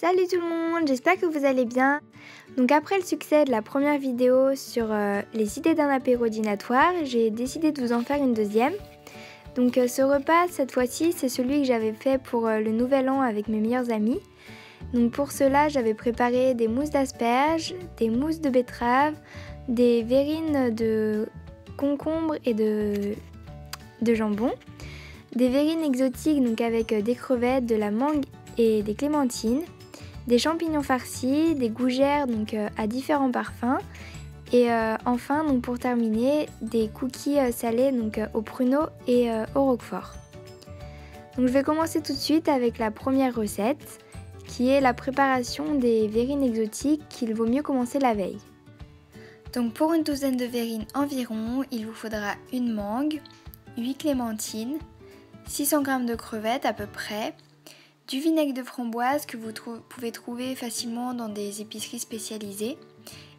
Salut tout le monde, j'espère que vous allez bien. Donc après le succès de la première vidéo sur les idées d'un apéro dînatoire, j'ai décidé de vous en faire une deuxième. Donc ce repas, cette fois-ci, c'est celui que j'avais fait pour le nouvel an avec mes meilleurs amis. Donc pour cela, j'avais préparé des mousses d'asperges, des mousses de betterave, des verrines de concombre et de jambon, des verrines exotiques donc avec des crevettes, de la mangue et des clémentines, des champignons farcis, des gougères donc à différents parfums et enfin donc pour terminer des cookies salés donc au pruneau et au roquefort. Donc je vais commencer tout de suite avec la première recette qui est la préparation des verrines exotiques qu'il vaut mieux commencer la veille. Donc pour une douzaine de verrines environ, il vous faudra une mangue, 8 clémentines, 600 g de crevettes à peu près, du vinaigre de framboise que vous pouvez trouver facilement dans des épiceries spécialisées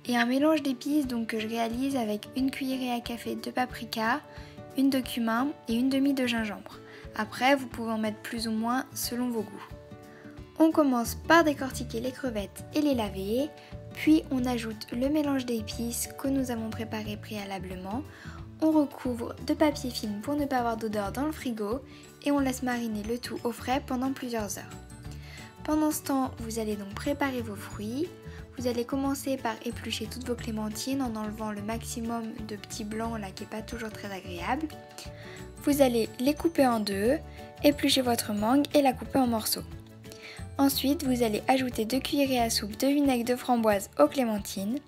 et un mélange d'épices donc que je réalise avec une cuillerée à café de paprika, une de cumin et une demi de gingembre. Après, vous pouvez en mettre plus ou moins selon vos goûts. On commence par décortiquer les crevettes et les laver, puis on ajoute le mélange d'épices que nous avons préparé préalablement. On recouvre de papier film pour ne pas avoir d'odeur dans le frigo et on laisse mariner le tout au frais pendant plusieurs heures. Pendant ce temps, vous allez donc préparer vos fruits. Vous allez commencer par éplucher toutes vos clémentines en enlevant le maximum de petits blancs là qui n'est pas toujours très agréable. Vous allez les couper en deux, éplucher votre mangue et la couper en morceaux. Ensuite, vous allez ajouter 2 cuillerées à soupe de vinaigre de framboise aux clémentines.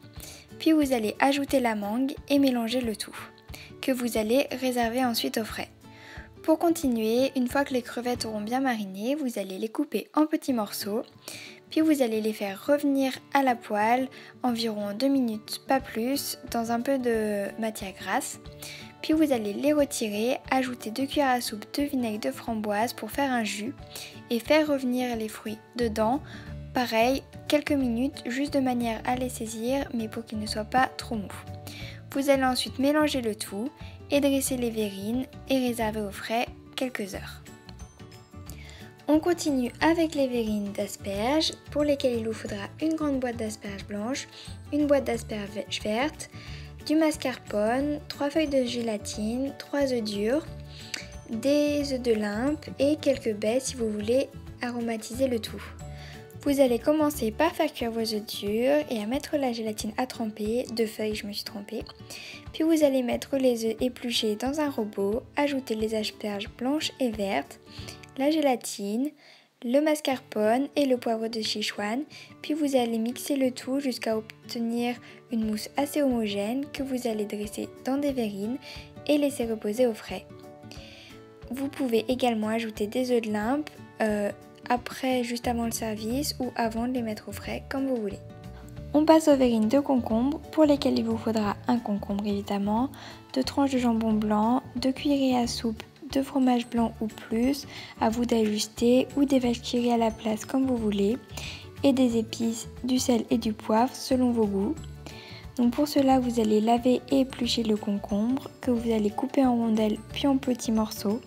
Puis vous allez ajouter la mangue et mélanger le tout, que vous allez réserver ensuite au frais. Pour continuer, une fois que les crevettes auront bien mariné, vous allez les couper en petits morceaux, puis vous allez les faire revenir à la poêle environ 2 minutes, pas plus, dans un peu de matière grasse. Puis vous allez les retirer, ajouter 2 cuillères à soupe de vinaigre de framboise pour faire un jus et faire revenir les fruits dedans. Pareil, quelques minutes, juste de manière à les saisir, mais pour qu'ils ne soient pas trop mous. Vous allez ensuite mélanger le tout et dresser les verrines et réserver au frais quelques heures. On continue avec les verrines d'asperges pour lesquelles il vous faudra une grande boîte d'asperges blanches, une boîte d'asperges vertes, du mascarpone, 3 feuilles de gélatine, 3 œufs durs, des œufs de limpe et quelques baies si vous voulez aromatiser le tout. Vous allez commencer par faire cuire vos œufs durs et à mettre la gélatine à tremper, 2 feuilles je me suis trompée. Puis vous allez mettre les œufs épluchés dans un robot, ajouter les asperges blanches et vertes, la gélatine, le mascarpone et le poivre de Sichuan. Puis vous allez mixer le tout jusqu'à obtenir une mousse assez homogène que vous allez dresser dans des verrines et laisser reposer au frais. Vous pouvez également ajouter des œufs de limpe après, juste avant le service ou avant de les mettre au frais, comme vous voulez. On passe aux verrines de concombre, pour lesquelles il vous faudra un concombre évidemment, 2 tranches de jambon blanc, 2 cuillerées à soupe de fromage blanc ou plus, à vous d'ajuster, ou des vaches qui rient à la place comme vous voulez, et des épices, du sel et du poivre selon vos goûts. Donc pour cela, vous allez laver et éplucher le concombre, que vous allez couper en rondelles puis en petits morceaux.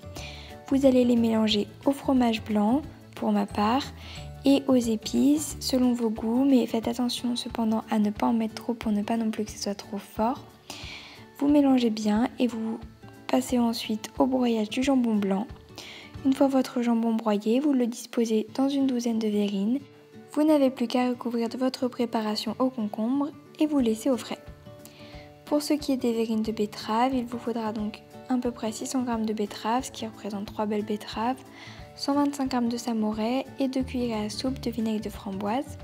Vous allez les mélanger au fromage blanc, pour ma part, et aux épices selon vos goûts, mais faites attention cependant à ne pas en mettre trop pour ne pas non plus que ce soit trop fort. Vous mélangez bien et vous passez ensuite au broyage du jambon blanc. Une fois votre jambon broyé, vous le disposez dans une douzaine de verrines. Vous n'avez plus qu'à recouvrir de votre préparation au concombre et vous laissez au frais. Pour ce qui est des verrines de betterave, il vous faudra donc à peu près 600 g de betterave, ce qui représente 3 belles betteraves, 125 g de samouraï et 2 cuillerées à soupe de vinaigre de framboise.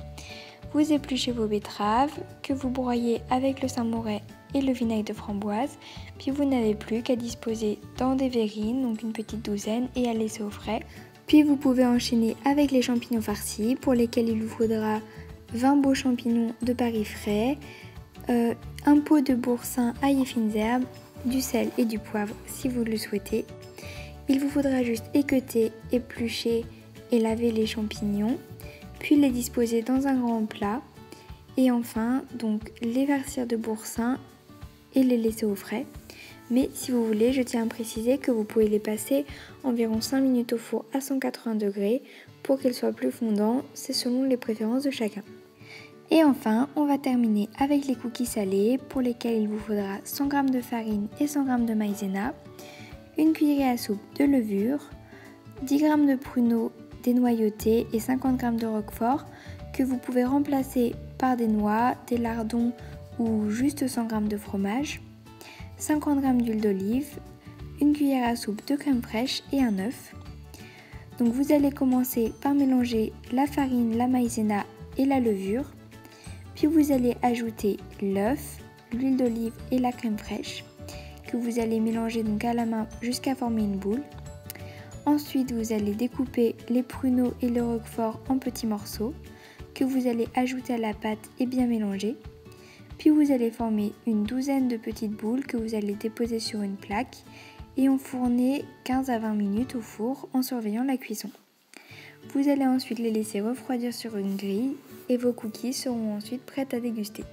Vous épluchez vos betteraves que vous broyez avec le samouraï et le vinaigre de framboise, puis vous n'avez plus qu'à disposer dans des verrines, donc une petite douzaine, et à laisser au frais. Puis vous pouvez enchaîner avec les champignons farcis pour lesquels il vous faudra 20 beaux champignons de Paris frais, un pot de boursin ail et fines herbes, du sel et du poivre si vous le souhaitez. Il vous faudra juste équeuter, éplucher et laver les champignons, puis les disposer dans un grand plat et enfin donc les farcir de boursin et les laisser au frais. Mais si vous voulez, je tiens à préciser que vous pouvez les passer environ 5 minutes au four à 180 degrés pour qu'il soit plus fondant, c'est selon les préférences de chacun. Et enfin, on va terminer avec les cookies salés pour lesquels il vous faudra 100 g de farine et 100 g de maïzena, une cuillerée à soupe de levure, 10 g de pruneaux dénoyautés et 50 g de roquefort que vous pouvez remplacer par des noix, des lardons ou juste 100 g de fromage, 50 g d'huile d'olive, une cuillère à soupe de crème fraîche et un œuf. Donc vous allez commencer par mélanger la farine, la maïzena et la levure. Puis vous allez ajouter l'œuf, l'huile d'olive et la crème fraîche que vous allez mélanger donc à la main jusqu'à former une boule. Ensuite, vous allez découper les pruneaux et le roquefort en petits morceaux que vous allez ajouter à la pâte et bien mélanger. Puis vous allez former une douzaine de petites boules que vous allez déposer sur une plaque et enfourner 15 à 20 minutes au four en surveillant la cuisson. Vous allez ensuite les laisser refroidir sur une grille et vos cookies seront ensuite prêts à déguster.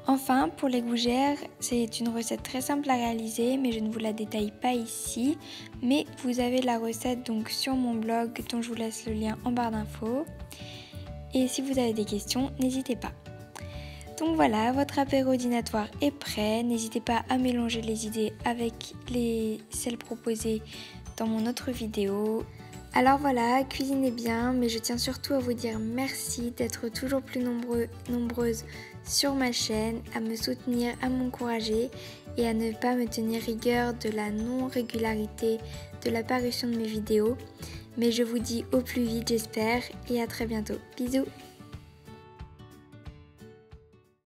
Enfin, pour les gougères, c'est une recette très simple à réaliser, mais je ne vous la détaille pas ici. Mais vous avez la recette donc sur mon blog dont je vous laisse le lien en barre d'infos. Et si vous avez des questions, n'hésitez pas. Donc voilà, votre apéro dînatoire est prêt. N'hésitez pas à mélanger les idées avec celles proposées dans mon autre vidéo. Alors voilà, cuisinez bien, mais je tiens surtout à vous dire merci d'être toujours plus nombreuses sur ma chaîne, à me soutenir, à m'encourager et à ne pas me tenir rigueur de la non-régularité de la parution de mes vidéos. Mais je vous dis au plus vite j'espère et à très bientôt. Bisous!